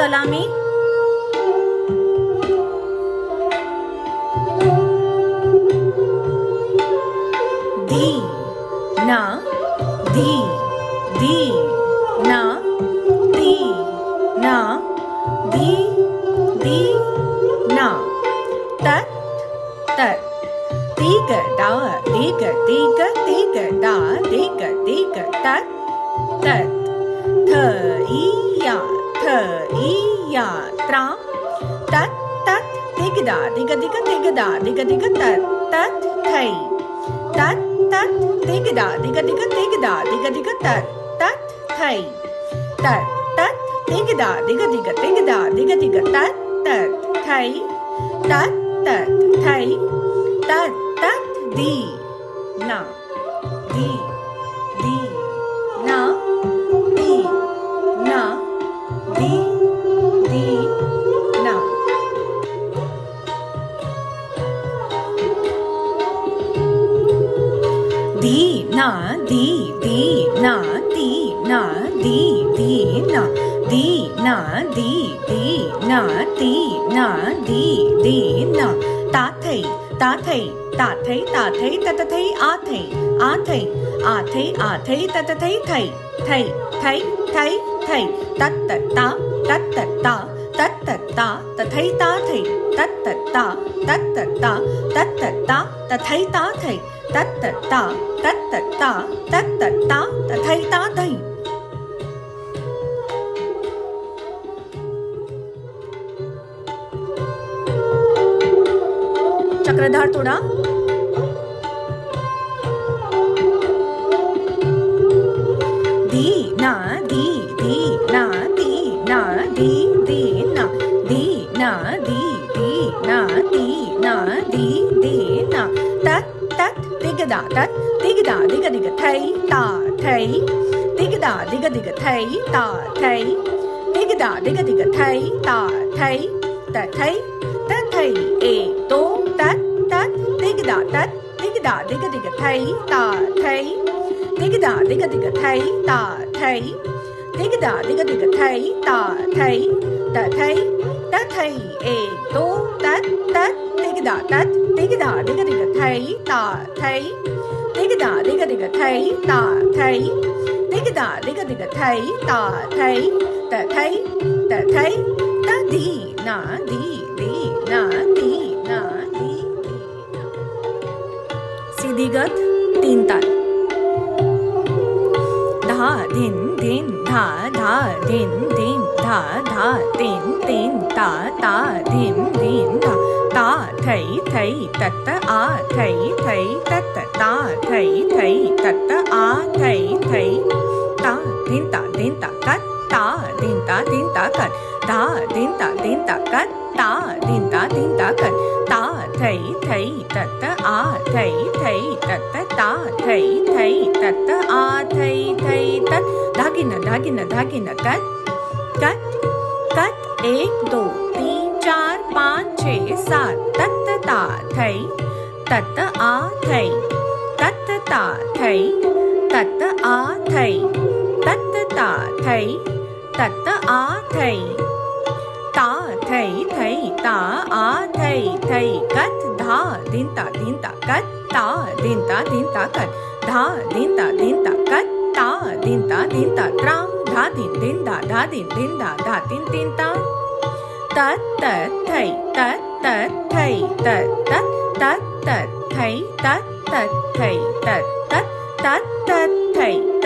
சொல்லாமே. தி நா தி தி நா தி நா தி தி நா தத் தத் தீக டா தீக தீக தீக டா தீக தீக தத் தத் த ஈயா த்ரா தத் தத் திகடா திக திக திகடா திக திக தத் தத் தை தத் தத் திகடா திக திக திகடா திக திக தத் தத் தை தத் தத் திகடா திக திக திகடா திக திக தத் தத் தை தத் தத் தை தத் தத் தி நா தி தி நா தி நா தி தி நா தி நா தி தி நா தி நா தி தி நா தி நா தி தி நா தி நா தி தி நா தா தை தா தை தா தை தா தை தத தை ஆ தை ஆ தை ஆ தை ஆ தை தத தை தை தை தை தை தை தத் தத் தா தத் தத் தா தத் தத் தா ததை தா தை தத் தத் தா தத் தத் தா தத் தத் தா ததை தா தை தத் தத் தா தத் தத் தா தத் தத் தா ததை தா தை चक्रधार तोड़ा दी ना दी दी ना दी ना दी दी ना दी ना दी दी ना दी ना दी दी ना तत तत दिगदा तत दिगदा दिग दिग थई ता थई दिगदा दिग दिग थई ता थई दिगदा दिग दिग थई ता थई त थई त थई ए तो तत तत दिगदा तत दिगदा दिग दिग थई ता थई दिगदा दिग दिग थई ता थई दिगदा दिग दिग थई ता थई त थई त थई ए तो तत तत दिगदा तत दिगदा दिग दिग थई ता थई दिगदा दिग दिग थई ता थई दिगदा दिग दिग थई ता थई त थई त थई त दी ना दी दी ना दी ना दी सीधी गत तीन ताल धा दिन दिन धा धा दिन दिन धा धा दिन दिन ता ता दिन दिन धा ता थई थई तत आ थई थई तत ता थई थई तत आ थई थई ता दिन ता कत ता दिन ता कत धा दिन ता कत ता दिन ता कत ता थई थई तत आ थई थई तत ता थई थई तत आ थई थई तत धागिन धागिन धागिन कत कत कत 1 2 3 4 5 6 7 तत ता थई तत आ थई तत ता थई तत आ थई तत ता थई तत आ थई ता थई थई ता आ थई थई कत धा दिन ता कत ता दिन ता कत धा दिन ता कत ता दिन ता त्राम धा दिन धा धा तीन ता तत तत थई तत तत थई तत तत तत तत थई तत तत थई तत तत तत तत थई